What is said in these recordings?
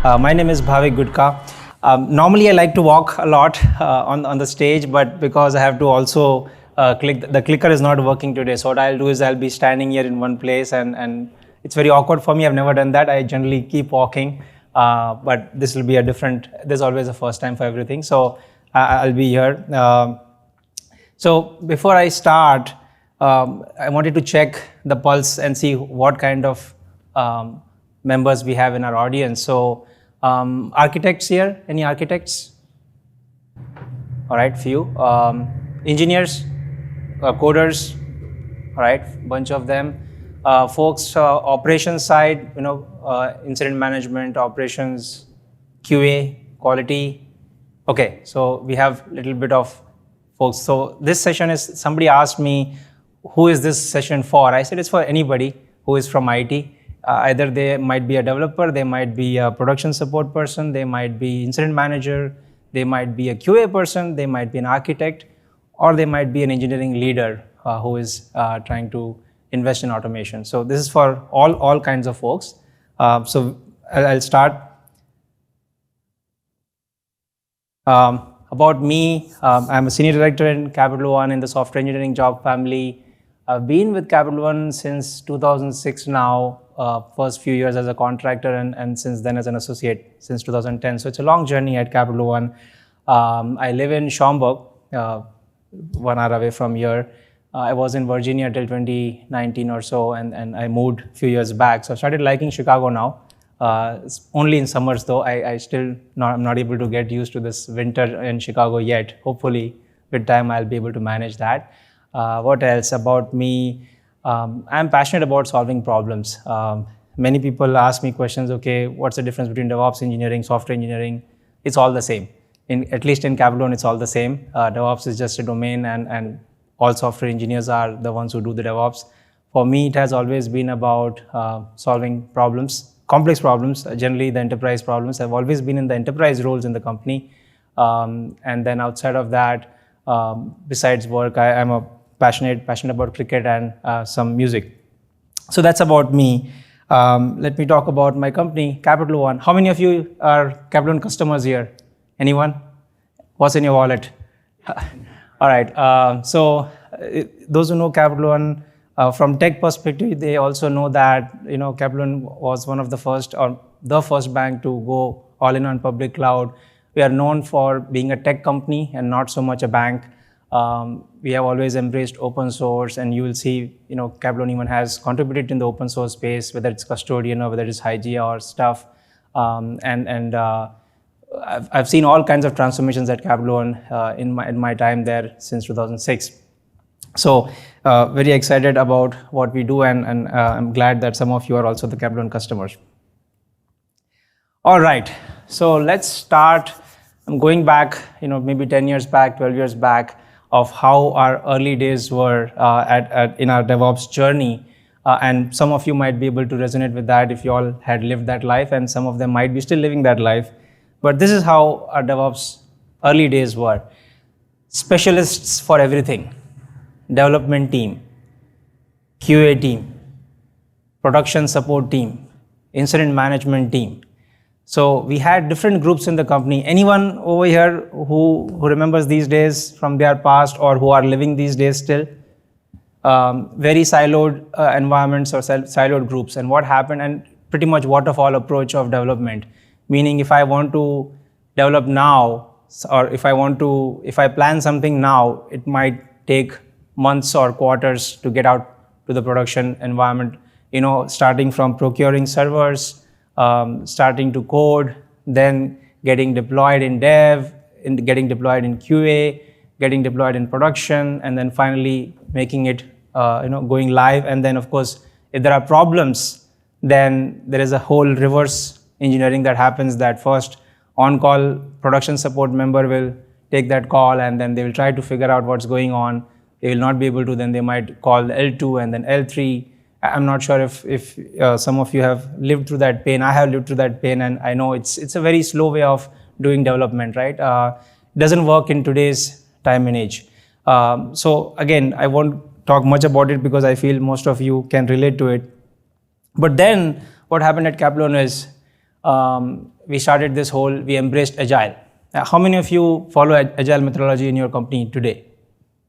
My name is Bhavik Gudka. Normally, I like to walk a lot on the stage, but because I have to also the clicker is not working today. So what I'll do is I'll be standing here in one place, and it's very awkward for me. I've never done that. I generally keep walking, but this will be a different. There's always a first time for everything. So I'll be here. So before I start, I wanted to check the pulse and see what kind of members we have in our audience. So architects here, any architects? All right, few. Engineers, coders, all right, bunch of them. Folks, operations side, incident management, operations, QA, quality. Okay, so we have a little bit of folks. So this session is, somebody asked me, who is this session for? I said it's for anybody who is from IT. Either they might be a developer, they might be a production support person, they might be incident manager, they might be a QA person, they might be an architect, or they might be an engineering leader who is trying to invest in automation. So this is for all kinds of folks. So I'll start. About me, I'm a senior director in Capital One in the software engineering job family. I've been with Capital One since 2006 now. First few years as a contractor and since then as an associate since 2010. So it's a long journey at Capital One. I live in Schaumburg, 1 hour away from here. I was in Virginia till 2019 or so, and I moved a few years back. So I started liking Chicago now. It's only in summers though. I'm not able to get used to this winter in Chicago yet. Hopefully with time I'll be able to manage that. What else about me? I'm passionate about solving problems. Many people ask me questions, okay, what's the difference between DevOps engineering, software engineering? It's all the same. At least in Capital One, it's all the same. DevOps is just a domain, and all software engineers are the ones who do the DevOps. For me, it has always been about solving problems, complex problems, generally the enterprise problems. I've always been in the enterprise roles in the company. And then outside of that, besides work, I'm a passionate about cricket and some music. So that's about me. Let me talk about my company, Capital One. How many of you are Capital One customers here? Anyone? What's in your wallet? All right. So those who know Capital One from tech perspective, they also know that Capital One was one of the first or the first bank to go all in on public cloud. We are known for being a tech company and not so much a bank. We have always embraced open source, and you will see, Capital One even has contributed in the open source space, whether it's custodian or whether it's Hygia or stuff. I've seen all kinds of transformations at Capital One in my time there since 2006. So very excited about what we do, and I'm glad that some of you are also the Capital One customers. All right, so let's start. I'm going back, maybe 10 years back, 12 years back, of how our early days were in our DevOps journey. And some of you might be able to resonate with that if you all had lived that life, and some of them might be still living that life. But this is how our DevOps early days were. Specialists for everything. Development team, QA team, production support team, incident management team. So we had different groups in the company. Anyone over here who remembers these days from their past or who are living these days still? Very siloed environments or siloed groups. And what happened, and pretty much waterfall approach of development. Meaning if I want to develop now, or if I plan something now, it might take months or quarters to get out to the production environment, starting from procuring servers, starting to code, then getting deployed in dev, getting deployed in QA, getting deployed in production, and then finally making it, going live. And then of course, if there are problems, then there is a whole reverse engineering that happens. That first on-call production support member will take that call, and then they will try to figure out what's going on. They will not be able to, then they might call L2 and then L3. I'm not sure if some of you have lived through that pain. I have lived through that pain, and I know it's a very slow way of doing development, right? It doesn't work in today's time and age. So again, I won't talk much about it because I feel most of you can relate to it. But then what happened at Capital One is we started this whole, we embraced Agile. How many of you follow Agile methodology in your company today?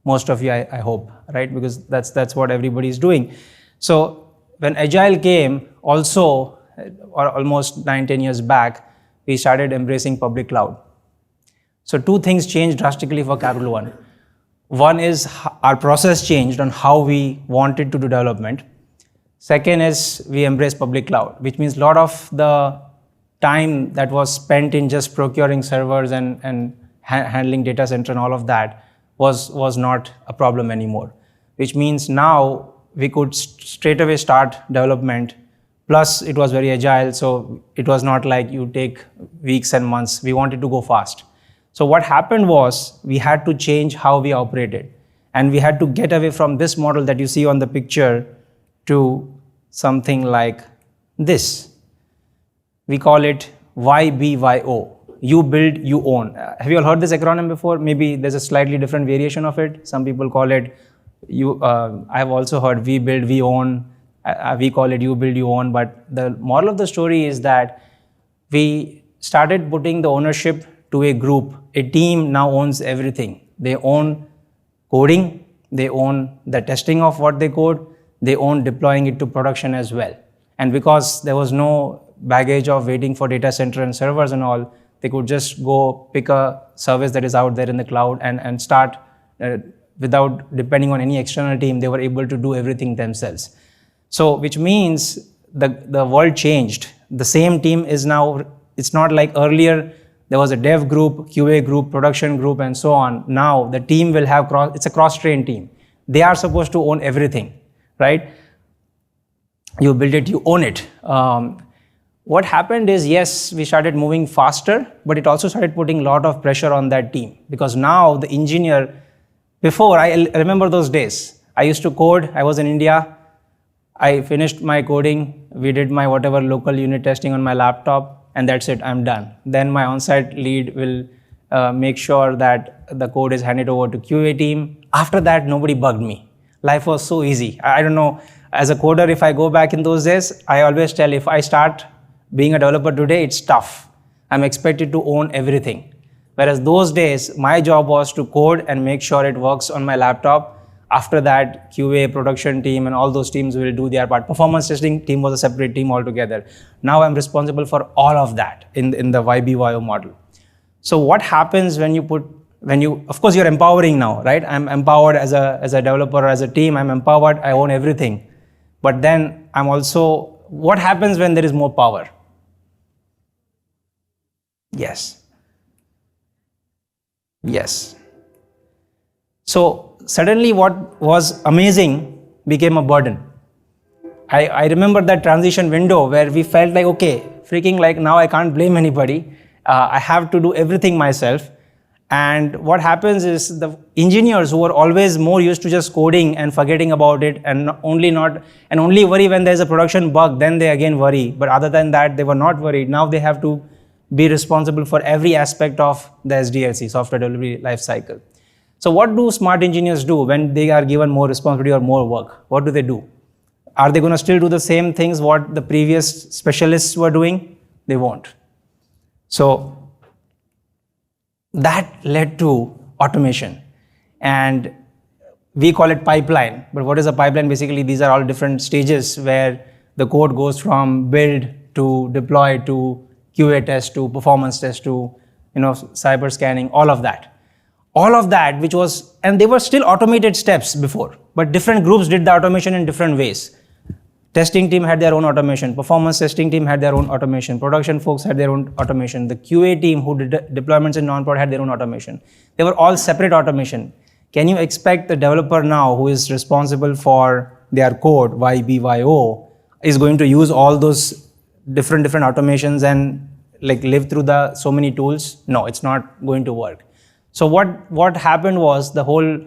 Most of you, I hope, right? Because that's what everybody is doing. So when Agile came, also, or almost 9-10 years back, we started embracing public cloud. So two things changed drastically for Capital One. One is our process changed on how we wanted to do development. Second is we embraced public cloud, which means a lot of the time that was spent in just procuring servers and handling data center and all of that was not a problem anymore, which means now we could straight away start development. Plus it was very agile, so it was not like you take weeks and months. We wanted to go fast. So what happened was we had to change how we operated, and we had to get away from this model that you see on the picture to something like this. We call it YBYO. You build, you own. Have you all heard this acronym before? Maybe there's a slightly different variation of it. Some people call it I've also heard we build, we own. We call it you build, you own. But the moral of the story is that we started putting the ownership to a group. A team now owns everything. They own coding, they own the testing of what they code, they own deploying it to production as well. And because there was no baggage of waiting for data center and servers and all, they could just go pick a service that is out there in the cloud and start without depending on any external team. They were able to do everything themselves. So which means the world changed. The same team is now, it's not like earlier there was a dev group, QA group, production group, and so on. Now the team will have it's a cross-trained team. They are supposed to own everything, right? You build it, you own it. What happened is, yes, we started moving faster, but it also started putting a lot of pressure on that team, because now the engineer, before, I remember those days, I used to code, I was in India, I finished my coding, we did my whatever local unit testing on my laptop, and that's it, I'm done. Then my on-site lead will make sure that the code is handed over to QA team. After that, nobody bugged me. Life was so easy. I don't know, as a coder, if I go back in those days, I always tell, if I start being a developer today, it's tough. I'm expected to own everything. Whereas those days, my job was to code and make sure it works on my laptop. After that, QA, production team, and all those teams will do their part. Performance testing team was a separate team altogether. Now I'm responsible for all of that in the YBYO model. So what happens when you, of course, you're empowering now, right? I'm empowered as a developer or as a team. I'm empowered, I own everything. But then I'm also, what happens when there is more power? Yes. Yes. So suddenly what was amazing became a burden. I remember that transition window where we felt like, okay, freaking like now I can't blame anybody. I have to do everything myself. And what happens is the engineers who are always more used to just coding and forgetting about it and only worry when there's a production bug, then they again worry. But other than that, they were not worried. Now they have to be responsible for every aspect of the SDLC, software delivery life cycle. So what do smart engineers do when they are given more responsibility or more work? What do they do? Are they going to still do the same things what the previous specialists were doing? They won't. So that led to automation, and we call it pipeline. But what is a pipeline? Basically, these are all different stages where the code goes from build to deploy to QA test to performance test to cyber scanning, all of that. All of that, which was, and they were still automated steps before, but different groups did the automation in different ways. Testing team had their own automation, performance testing team had their own automation, production folks had their own automation, the QA team who did deployments in non-prod had their own automation. They were all separate automation. Can you expect the developer now who is responsible for their code, YBYO, is going to use all those different automations and like live through the so many tools? No, it's not going to work. So what happened was the whole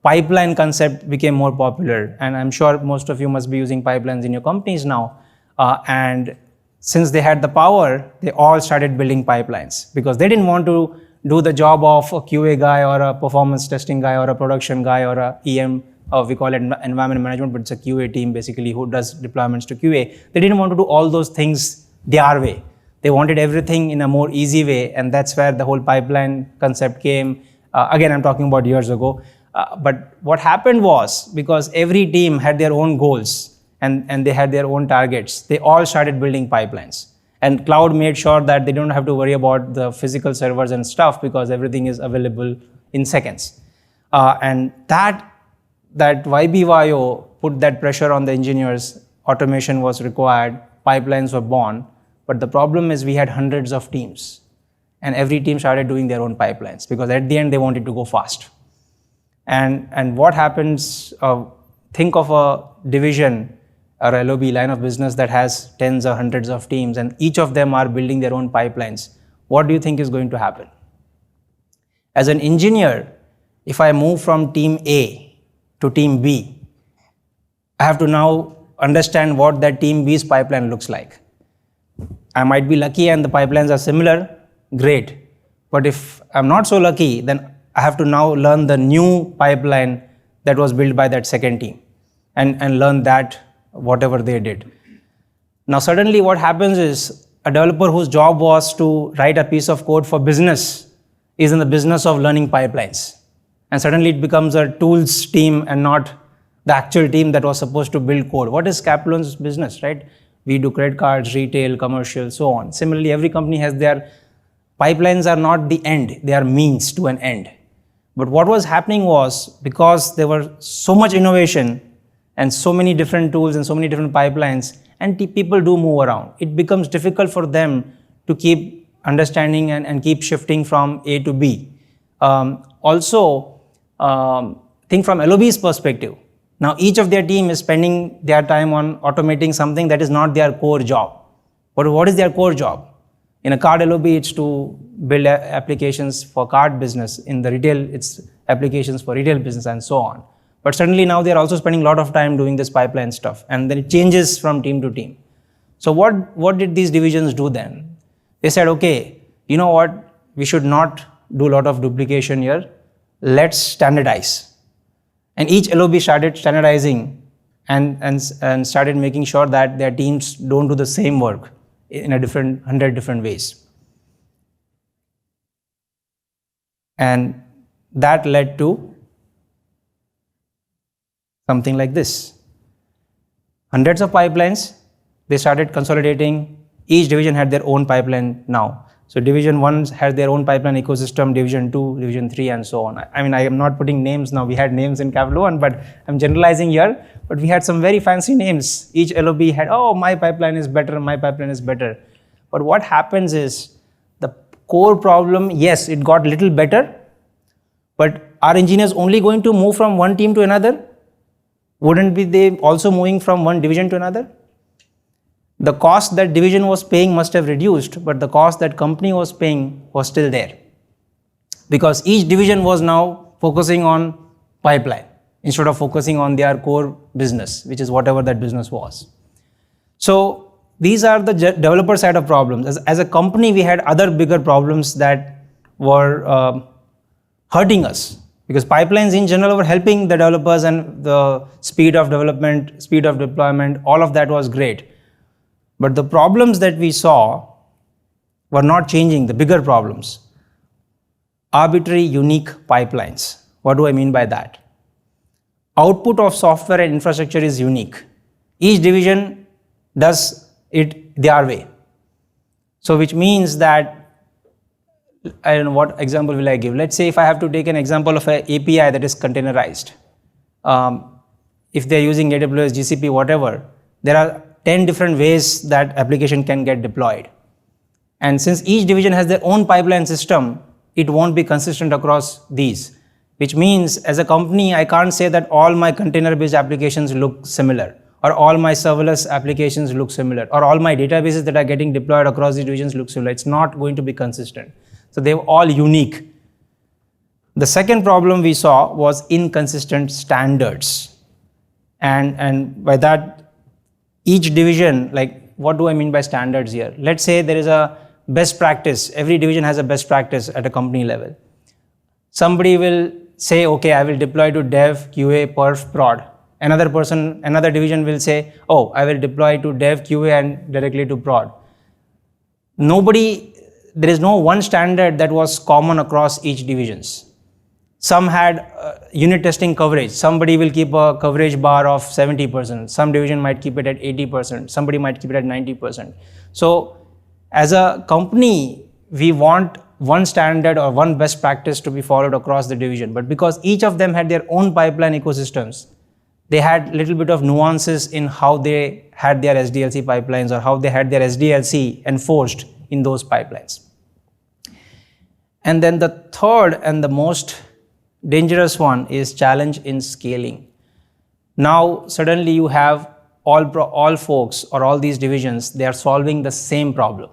pipeline concept became more popular, and I'm sure most of you must be using pipelines in your companies now. And since they had the power, they all started building pipelines because they didn't want to do the job of a QA guy or a performance testing guy or a production guy or a EM, we call it environment management, but it's a QA team basically who does deployments to QA. They didn't want to do all those things their way. They wanted everything in a more easy way, and that's where the whole pipeline concept came. Again, I'm talking about years ago. But what happened was, because every team had their own goals and they had their own targets, they all started building pipelines. And cloud made sure that they don't have to worry about the physical servers and stuff, because everything is available in seconds. And that YBYO put that pressure on the engineers. Automation was required, pipelines were born. But the problem is we had hundreds of teams, and every team started doing their own pipelines, because at the end they wanted to go fast. And what happens, think of a division or LOB, line of business, that has tens or hundreds of teams, and each of them are building their own pipelines. What do you think is going to happen? As an engineer, if I move from team A to team B, I have to now understand what that team B's pipeline looks like. I might be lucky and the pipelines are similar, great. But if I'm not so lucky, then I have to now learn the new pipeline that was built by that second team and learn that, whatever they did. Now suddenly what happens is, a developer whose job was to write a piece of code for business is in the business of learning pipelines. And suddenly it becomes a tools team and not the actual team that was supposed to build code. What is Kaplan's business, right? We do credit cards, retail, commercial, so on. Similarly, every company has their pipelines are not the end, they are means to an end. But what was happening was, because there were so much innovation and so many different tools and so many different pipelines, and people do move around, it becomes difficult for them to keep understanding and keep shifting from A to B. Also, think from LOB's perspective. Now each of their team is spending their time on automating something that is not their core job. But what is their core job? In a card LOB, it's to build applications for card business. In the retail, it's applications for retail business, and so on. But suddenly now they're also spending a lot of time doing this pipeline stuff, and then it changes from team to team. So what did these divisions do then? They said, okay, you know what? We should not do a lot of duplication here. Let's standardize. And each LOB started standardizing and started making sure that their teams don't do the same work in 100 different ways. And that led to something like this. Hundreds of pipelines, they started consolidating. Each division had their own pipeline now. So division 1 had their own pipeline ecosystem, division 2, division 3, and so on. I mean, I am not putting names now. We had names in Capital One, but I'm generalizing here. But we had some very fancy names. Each LOB had, oh, my pipeline is better, my pipeline is better. But what happens is, the core problem, yes, it got little better, but are engineers only going to move from one team to another? Wouldn't be they also moving from one division to another? The cost that division was paying must have reduced, but the cost that company was paying was still there. Because each division was now focusing on pipeline instead of focusing on their core business, which is whatever that business was. So these are the developer side of problems. As a company, we had other bigger problems that were hurting us, because pipelines in general were helping the developers, and the speed of development, speed of deployment, all of that was great. But the problems that we saw were not changing, the bigger problems. Arbitrary, unique pipelines. What do I mean by that? Output of software and infrastructure is unique. Each division does it their way. So which means that, I don't know, what example will I give? Let's say if I have to take an example of an API that is containerized. If they're using AWS, GCP, whatever, there are 10 different ways that application can get deployed. And since each division has their own pipeline system, it won't be consistent across these. Which means, as a company, I can't say that all my container-based applications look similar, or all my serverless applications look similar, or all my databases that are getting deployed across the divisions look similar. It's not going to be consistent. So they're all unique. The second problem we saw was inconsistent standards. And by that, each division, like, what do I mean by standards here? Let's say there is a best practice. Every division has a best practice at a company level. Somebody will say, okay, I will deploy to dev, QA, perf, prod. Another division will say, oh, I will deploy to dev, QA, and directly to prod. there is no one standard that was common across each divisions. Some had unit testing coverage. Somebody will keep a coverage bar of 70%. Some division might keep it at 80%. Somebody might keep it at 90%. So as a company, we want one standard or one best practice to be followed across the division. But because each of them had their own pipeline ecosystems, they had little bit of nuances in how they had their SDLC pipelines or how they had their SDLC enforced in those pipelines. And then the third and the most dangerous one is challenge in scaling. Now suddenly you have all folks or all these divisions, they are solving the same problem.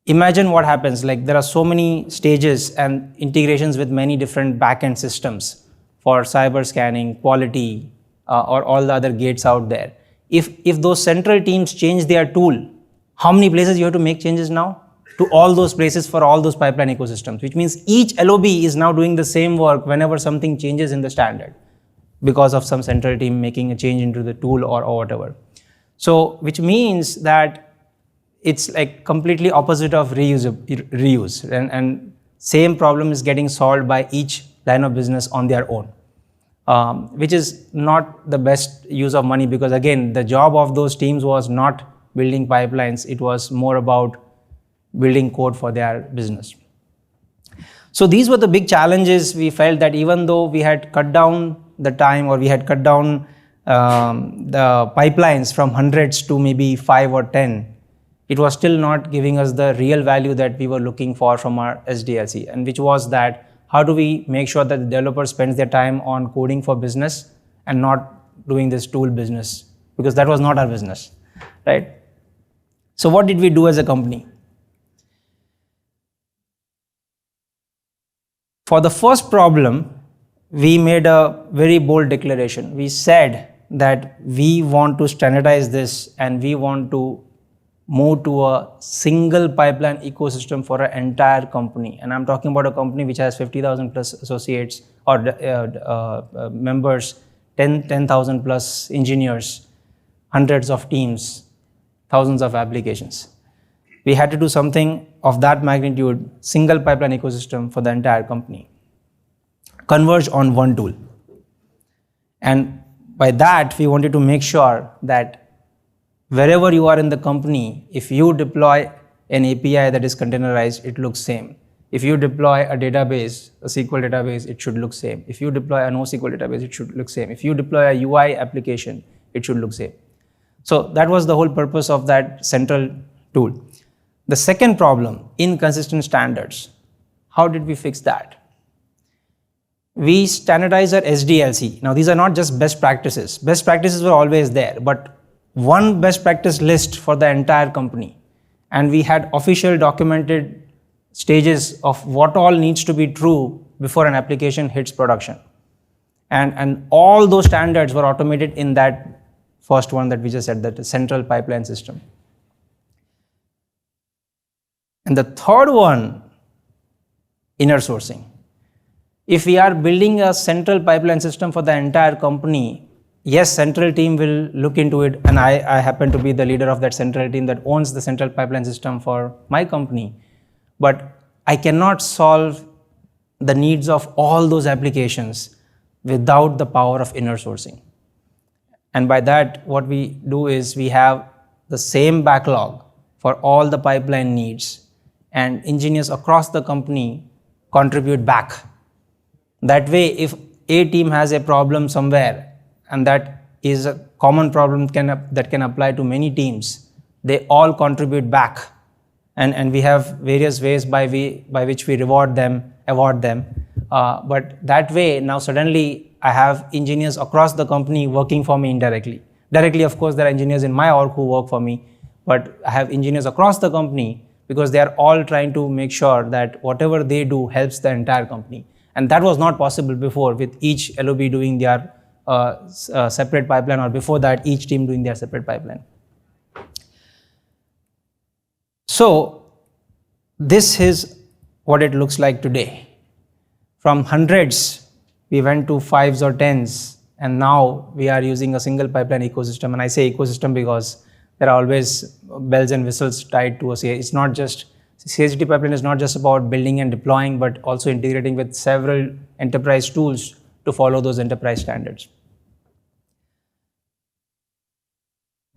Imagine what happens, like there are so many stages and integrations with many different backend systems for cyber scanning, quality, or all the other gates out there. If those central teams change their tool, how many places you have to make changes now? To all those places for all those pipeline ecosystems, which means each LOB is now doing the same work whenever something changes in the standard because of some central team making a change into the tool or whatever. So, which means that it's like completely opposite of reuse and same problem is getting solved by each line of business on their own, which is not the best use of money, because again, the job of those teams was not building pipelines, it was more about building code for their business. So these were the big challenges. We felt that even though we had cut down the time or we had cut down the pipelines from hundreds to maybe 5 or 10, it was still not giving us the real value that we were looking for from our SDLC, and which was that how do we make sure that the developer spends their time on coding for business and not doing this tool business, because that was not our business, right? So what did we do as a company? For the first problem, we made a very bold declaration. We said that we want to standardize this and we want to move to a single pipeline ecosystem for an entire company. And I'm talking about a company which has 50,000 plus associates or members, 10,000 plus engineers, hundreds of teams, thousands of applications. We had to do something of that magnitude, single pipeline ecosystem for the entire company. Converge on one tool. And by that, we wanted to make sure that wherever you are in the company, if you deploy an API that is containerized, it looks same. If you deploy a database, a SQL database, it should look same. If you deploy a NoSQL database, it should look same. If you deploy a UI application, it should look same. So that was the whole purpose of that central tool. The second problem, inconsistent standards. How did we fix that? We standardized our SDLC. Now these are not just best practices. Best practices were always there, but one best practice list for the entire company. And we had official documented stages of what all needs to be true before an application hits production. And all those standards were automated in that first one that we just said, that central pipeline system. And the third one, inner sourcing. If we are building a central pipeline system for the entire company, yes, central team will look into it, and I happen to be the leader of that central team that owns the central pipeline system for my company. But I cannot solve the needs of all those applications without the power of inner sourcing. And by that, what we do is we have the same backlog for all the pipeline needs, and engineers across the company contribute back. That way, if a team has a problem somewhere, and that is a common problem that can apply to many teams, they all contribute back. And we have various ways by which we award them. But that way, now suddenly I have engineers across the company working for me indirectly. Directly, of course, there are engineers in my org who work for me, but I have engineers across the company because they are all trying to make sure that whatever they do helps the entire company. And that was not possible before, with each LOB doing their separate pipeline, or before that, each team doing their separate pipeline. So this is what it looks like today. From hundreds, we went to 5s or 10s, and now we are using a single pipeline ecosystem. And I say ecosystem because there are always bells and whistles tied to a CI. It's not just, CI/CD pipeline is not just about building and deploying, but also integrating with several enterprise tools to follow those enterprise standards.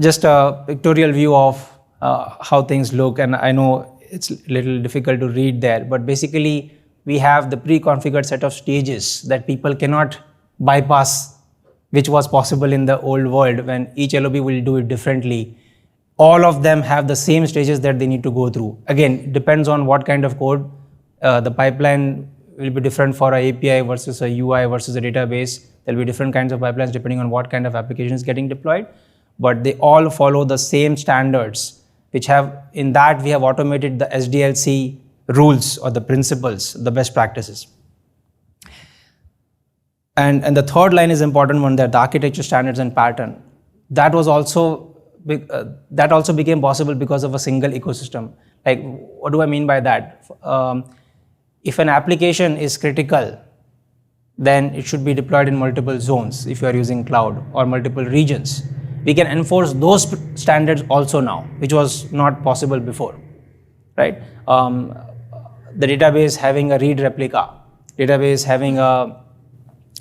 Just a pictorial view of how things look, and I know it's a little difficult to read there, but basically we have the pre-configured set of stages that people cannot bypass, which was possible in the old world when each LOB will do it differently. All of them have the same stages that they need to go through. Again, it depends on what kind of code. The pipeline will be different for a API versus a UI versus a database. There will be different kinds of pipelines depending on what kind of application is getting deployed, but they all follow the same standards, which have, in that we have automated the SDLC rules or the principles, the best practices. And the third line is important one, that the architecture standards and pattern. That was also that also became possible because of a single ecosystem. Like, what do I mean by that? If an application is critical, then it should be deployed in multiple zones if you are using cloud, or multiple regions. We can enforce those standards also now, which was not possible before, right? The database having a read replica, database having a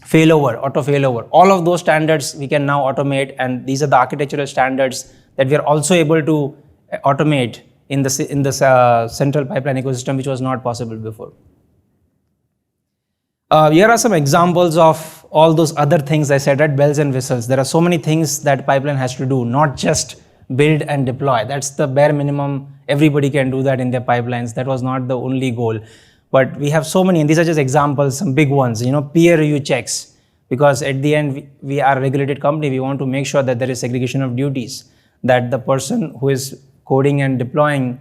failover, auto failover, all of those standards we can now automate, and these are the architectural standards that we are also able to automate in the central pipeline ecosystem, which was not possible before. Here are some examples of all those other things I said, right? Bells and whistles. There are so many things that pipeline has to do, not just build and deploy. That's the bare minimum. Everybody can do that in their pipelines. That was not the only goal. But we have so many, and these are just examples, some big ones, peer review checks, because at the end, we are a regulated company. We want to make sure that there is segregation of duties, that the person who is coding and deploying,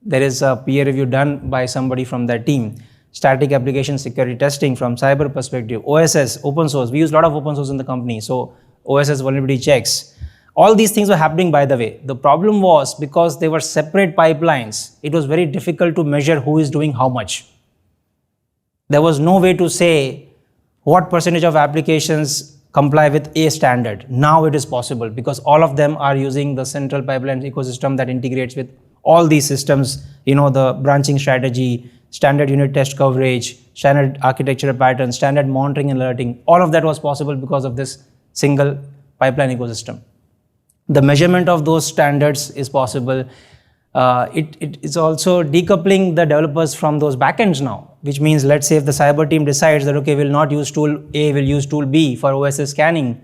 there is a peer review done by somebody from that team. Static application security testing from cyber perspective, OSS, open source. We use a lot of open source in the company, so OSS vulnerability checks. All these things were happening, by the way. The problem was, because they were separate pipelines, it was very difficult to measure who is doing how much. There was no way to say what percentage of applications comply with a standard. Now it is possible, because all of them are using the central pipeline ecosystem that integrates with all these systems, the branching strategy, standard unit test coverage, standard architecture pattern, standard monitoring and alerting. All of that was possible because of this single pipeline ecosystem. The measurement of those standards is possible. It is also decoupling the developers from those backends now, which means, let's say if the cyber team decides that, okay, we'll not use tool A, we'll use tool B for OSS scanning,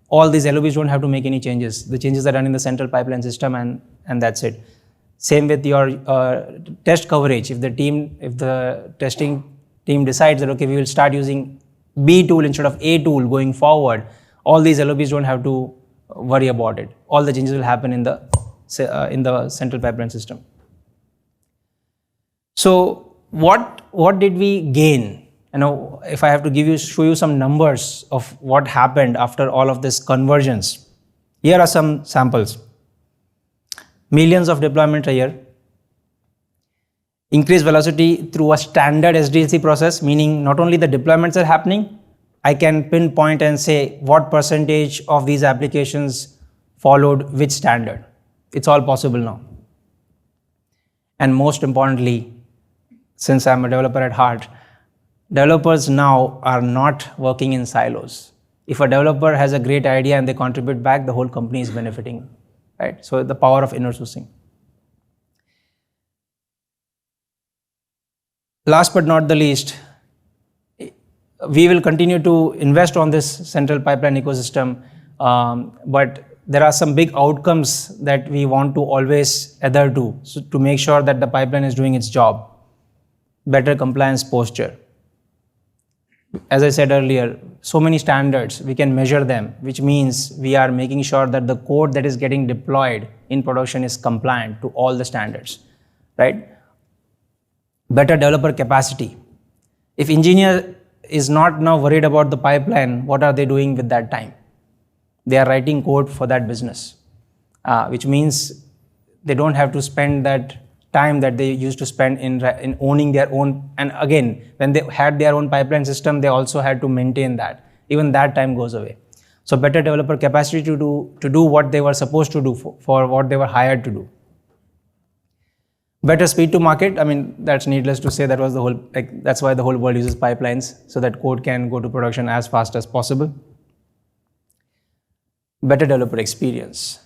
all these LOBs don't have to make any changes. The changes are done in the central pipeline system, and that's it. Same with your test coverage. If the testing team decides that, okay, we will start using B tool instead of A tool going forward, all these LOBs don't have to worry about it. All the changes will happen in the central pipeline system. So what did we gain? If I have to show you some numbers of what happened after all of this convergence, here are some samples. Millions of deployment a year, increased velocity through a standard SDLC process, meaning not only the deployments are happening, I can pinpoint and say what percentage of these applications followed which standard. It's all possible now. And most importantly, since I'm a developer at heart, developers now are not working in silos. If a developer has a great idea and they contribute back, the whole company is benefiting, right? So the power of inner sourcing. Last but not the least, we will continue to invest on this central pipeline ecosystem, but there are some big outcomes that we want to always adhere to, so to make sure that the pipeline is doing its job. Better compliance posture. As I said earlier, so many standards, we can measure them, which means we are making sure that the code that is getting deployed in production is compliant to all the standards, right? Better developer capacity. If engineer is not now worried about the pipeline, what are they doing with that time? They are writing code for that business, which means they don't have to spend that time that they used to spend in owning their own. And again, when they had their own pipeline system, they also had to maintain that. Even that time goes away. So better developer capacity to do what they were supposed to do for what they were hired to do. Better speed to market. I mean, that's needless to say. That was the whole, that's why the whole world uses pipelines, so that code can go to production as fast as possible. Better developer experience.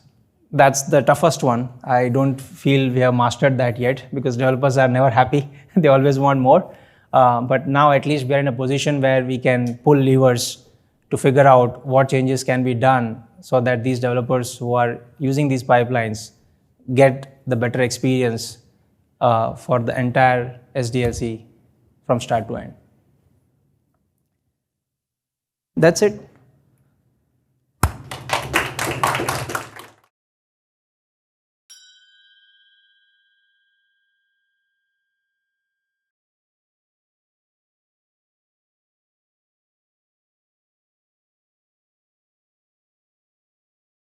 That's the toughest one. I don't feel we have mastered that yet, because developers are never happy. They always want more. But now at least we are in a position where we can pull levers to figure out what changes can be done so that these developers who are using these pipelines get the better experience for the entire SDLC from start to end. That's it.